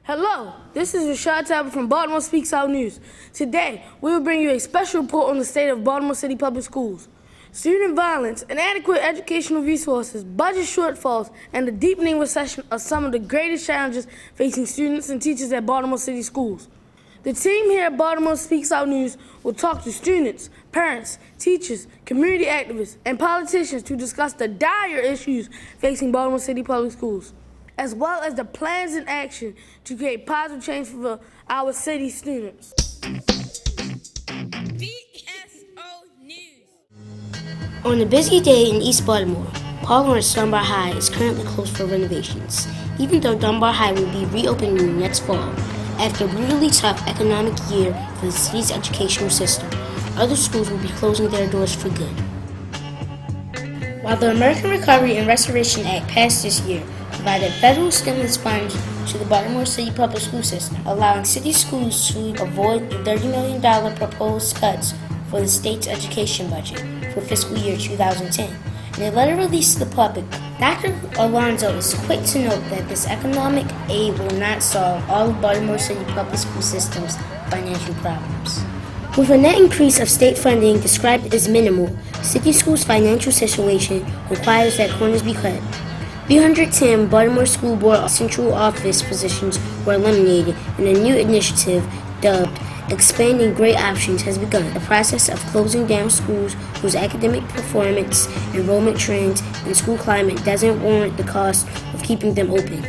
Hello, this is Rashad Talbot from Baltimore Speaks Out News. Today, we will bring you a special report on the state of Baltimore City Public Schools. Student violence, inadequate educational resources, budget shortfalls, and the deepening recession are some of the greatest challenges facing students and teachers at Baltimore City schools. The team here at Baltimore Speaks Out News will talk to students, parents, teachers, community activists, and politicians to discuss the dire issues facing Baltimore City Public Schools, as well as the plans and action to create positive change for our city students. BSO News. On a busy day in East Baltimore, Paul Lawrence Dunbar High is currently closed for renovations, even though Dunbar High will be reopening next fall. After a brutally tough economic year for the city's educational system, other schools will be closing their doors for good. While the American Recovery and Restoration Act passed this year, provided federal stimulus funds to the Baltimore City public school system, allowing city schools to avoid the $30 million proposed cuts for the state's education budget for fiscal year 2010. In a letter released to the public, Dr. Alonzo is quick to note that this economic aid will not solve all of Baltimore City public school system's financial problems. With a net increase of state funding described as minimal, city schools' financial situation requires that corners be cut. 310 Baltimore School Board central office positions were eliminated, and a new initiative dubbed Expanding Great Options has begun, a process of closing down schools whose academic performance, enrollment trends, and school climate doesn't warrant the cost of keeping them open.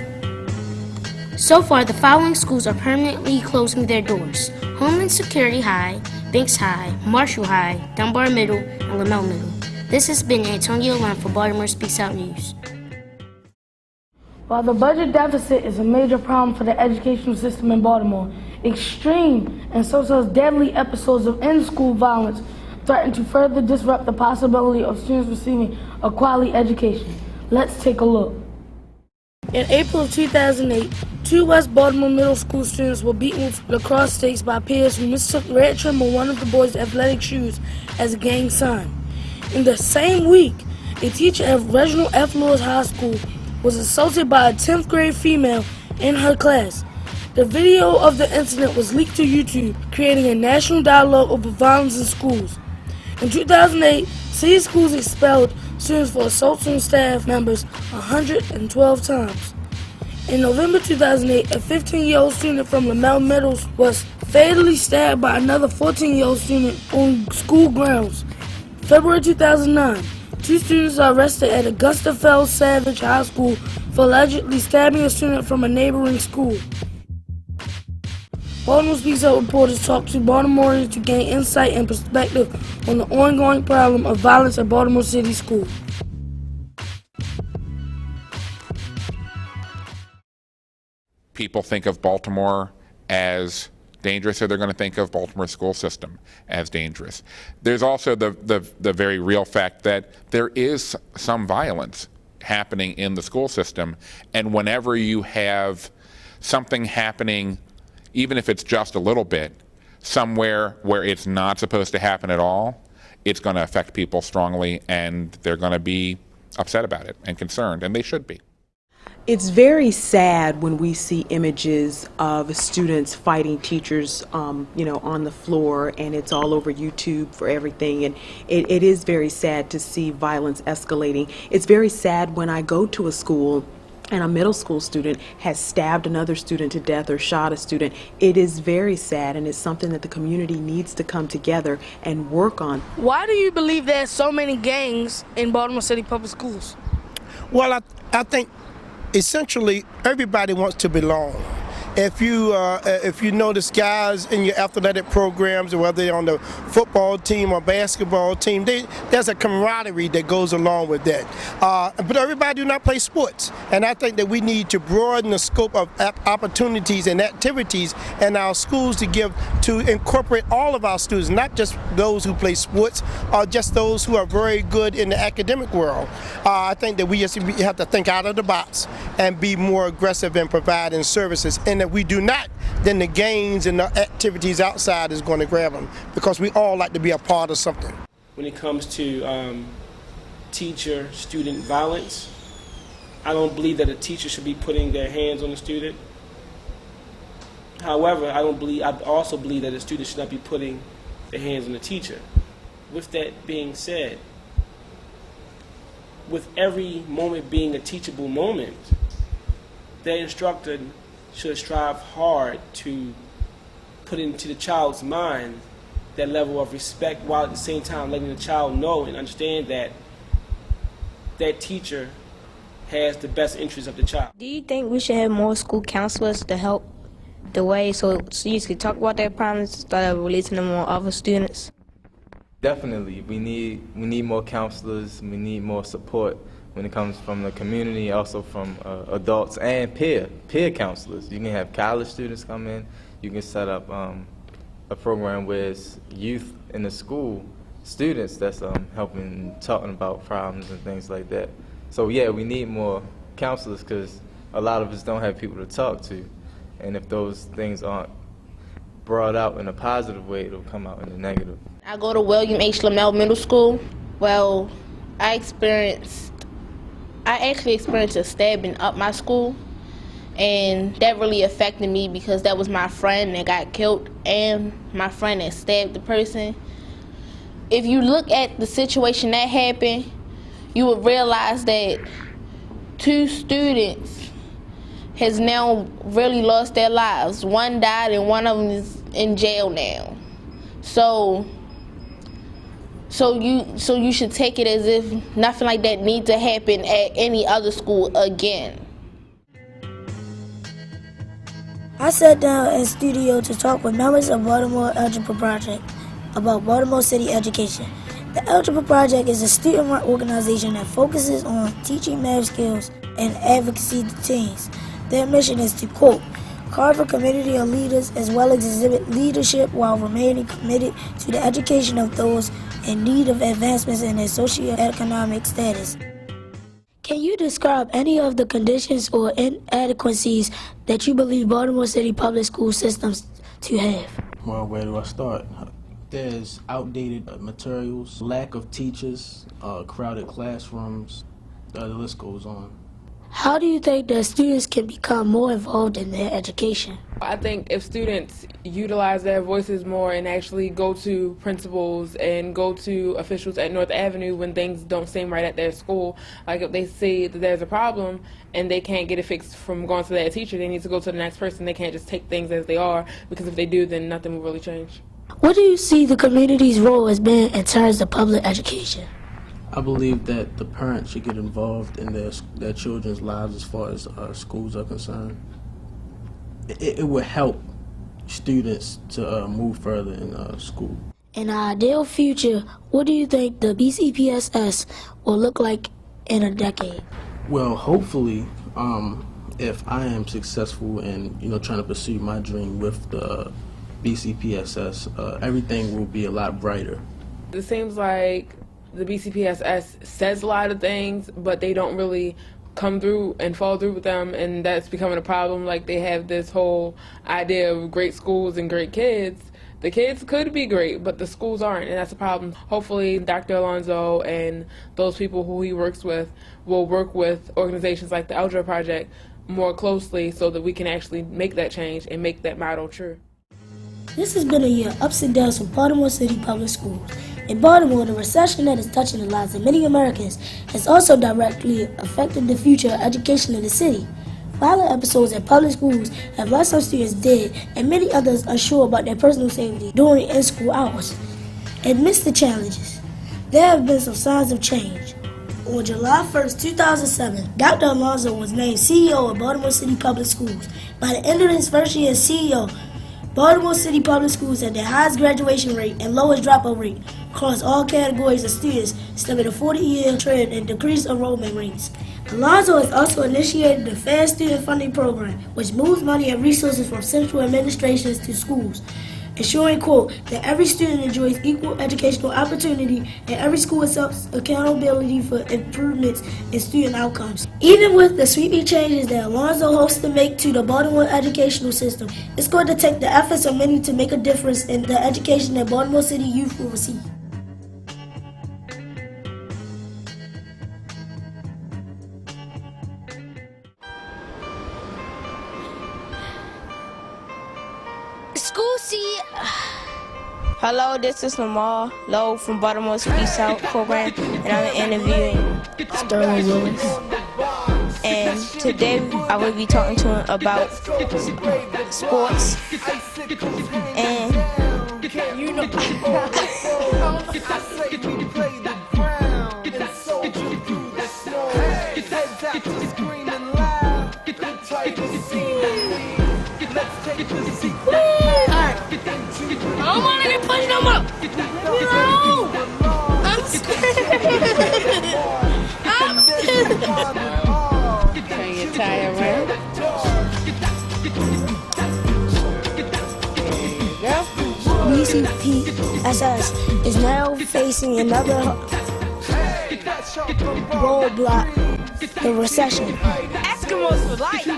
So far, the following schools are permanently closing their doors: Homeland Security High, Banks High, Marshall High, Dunbar Middle, and Lamell Middle. This has been Antonio Lund for Baltimore Speaks Out News. While the budget deficit is a major problem for the educational system in Baltimore, extreme and sometimes deadly episodes of in-school violence threaten to further disrupt the possibility of students receiving a quality education. Let's take a look. In April of 2008, two West Baltimore middle school students were beaten with lacrosse sticks by peers who mistook red trim on one of the boys' athletic shoes as a gang sign. In the same week, a teacher at Reginald F. Lewis High School was assaulted by a 10th grade female in her class. The video of the incident was leaked to YouTube, creating a national dialogue over violence in schools. In 2008, city schools expelled students for assaults on staff members 112 times. In November 2008, a 15-year-old student from Lamell Middle was fatally stabbed by another 14-year-old student on school grounds. February 2009, two students are arrested at Augusta Fells Savage High School for allegedly stabbing a student from a neighboring school. Baltimore Speaks Out reporters talk to Baltimoreans to gain insight and perspective on the ongoing problem of violence at Baltimore City School. People think of Baltimore as dangerous, or they're going to think of Baltimore school system as dangerous. There's also the very real fact that there is some violence happening in the school system, and whenever you have something happening, even if it's just a little bit, somewhere where it's not supposed to happen at all, it's going to affect people strongly, and they're going to be upset about it and concerned, and they should be. It's very sad when we see images of students fighting teachers, on the floor, and it's all over YouTube for everything. And it is very sad to see violence escalating. It's very sad when I go to a school and a middle school student has stabbed another student to death or shot a student. It is very sad, and it's something that the community needs to come together and work on. Why do you believe there's so many gangs in Baltimore City Public Schools? Well, I think essentially everybody wants to belong. If you notice guys in your athletic programs, whether they're on the football team or basketball team, there's a camaraderie that goes along with that. But everybody do not play sports, and I think that we need to broaden the scope of opportunities and activities in our schools to incorporate all of our students, not just those who play sports or just those who are very good in the academic world. I think that we have to think out of the box and be more aggressive in providing services. And if we do not, then the gains and the activities outside is going to grab them, because we all like to be a part of something. When it comes to teacher-student violence, I don't believe that a teacher should be putting their hands on a student. However, I also believe that the student should not be putting their hands on the teacher. With that being said, with every moment being a teachable moment, that instructor should strive hard to put into the child's mind that level of respect, while at the same time letting the child know and understand that that teacher has the best interest of the child. Do you think we should have more school counselors to help the way so students can talk about their problems instead of releasing them on other students? Definitely, we need more counselors. We need more support when it comes from the community, also from adults and peer counselors. You can have college students come in. You can set up a program with youth in the school, students that's helping, talking about problems and things like that. So yeah, we need more counselors because a lot of us don't have people to talk to, and if those things aren't brought out in a positive way, it'll come out in a negative. I go to William H. Lamel Middle School. Well, I actually experienced a stabbing up my school, and that really affected me because that was my friend that got killed and my friend that stabbed the person. If you look at the situation that happened, you would realize that 2 students has now really lost their lives. One died and one of them is in jail now. So you should take it as if nothing like that needs to happen at any other school again. I sat down in studio to talk with members of Baltimore Algebra Project about Baltimore City education. The Algebra Project is a student-run organization that focuses on teaching math skills and advocacy to teens. Their mission is to, quote, call for community of leaders as well as exhibit leadership while remaining committed to the education of those in need of advancements in their socioeconomic status. Can you describe any of the conditions or inadequacies that you believe Baltimore City public school systems to have? Well, where do I start? There's outdated materials, lack of teachers, crowded classrooms, the list goes on. How do you think that students can become more involved in their education? I think if students utilize their voices more and actually go to principals and go to officials at North Avenue when things don't seem right at their school, like if they see that there's a problem and they can't get it fixed from going to their teacher, they need to go to the next person. They can't just take things as they are, because if they do, then nothing will really change. What do you see the community's role as being in terms of public education? I believe that the parents should get involved in their children's lives as far as schools are concerned. It would help students to move further in school. In an ideal future, what do you think the BCPSS will look like in a decade? Well, hopefully, if I am successful in trying to pursue my dream with the BCPSS, everything will be a lot brighter. It seems like the BCPSS says a lot of things, but they don't really come through and follow through with them, and that's becoming a problem. Like, they have this whole idea of great schools and great kids. The kids could be great, but the schools aren't, and that's a problem. Hopefully, Dr. Alonzo and those people who he works with will work with organizations like the Algebra Project more closely so that we can actually make that change and make that motto true. This has been a year of ups and downs for Baltimore City Public Schools. In Baltimore, the recession that is touching the lives of many Americans has also directly affected the future of education in the city. Violent episodes at public schools have left some students dead and many others unsure about their personal safety during in-school hours. Amidst the challenges, there have been some signs of change. On July 1st, 2007, Dr. Alonzo was named CEO of Baltimore City Public Schools. By the end of his first year as CEO, Baltimore City Public Schools had the highest graduation rate and lowest dropout rate across all categories of students, stemming a 40-year trend in decreased enrollment rates. Alonzo has also initiated the Fair Student Funding Program, which moves money and resources from central administrations to schools, ensuring, quote, that every student enjoys equal educational opportunity and every school accepts accountability for improvements in student outcomes. Even with the sweeping changes that Alonzo hopes to make to the Baltimore educational system, it's going to take the efforts of many to make a difference in the education that Baltimore City youth will receive. Lucy. Hello, this is Lamar Lowe from Baltimore City South program, and I'm interviewing Sterling Willis. And today I will be talking to him about sports. And you know, I don't want any punch no more. Leave me alone. I'm scared. Turn your tire around. BCPSS is now facing another roadblock, the recession. Eskimos for life.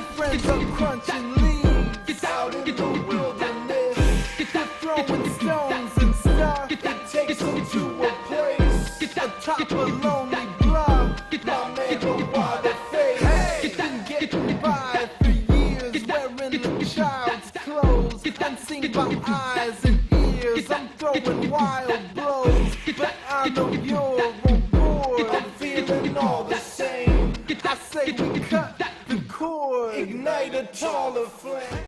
Top a lonely block, my man go water face. Been getting by for years, wearing the child's clothes, unseen by eyes and ears. I'm throwing wild blows, but I know you're on board. I'm feeling all the same. I say we cut the cord, ignite a taller flame.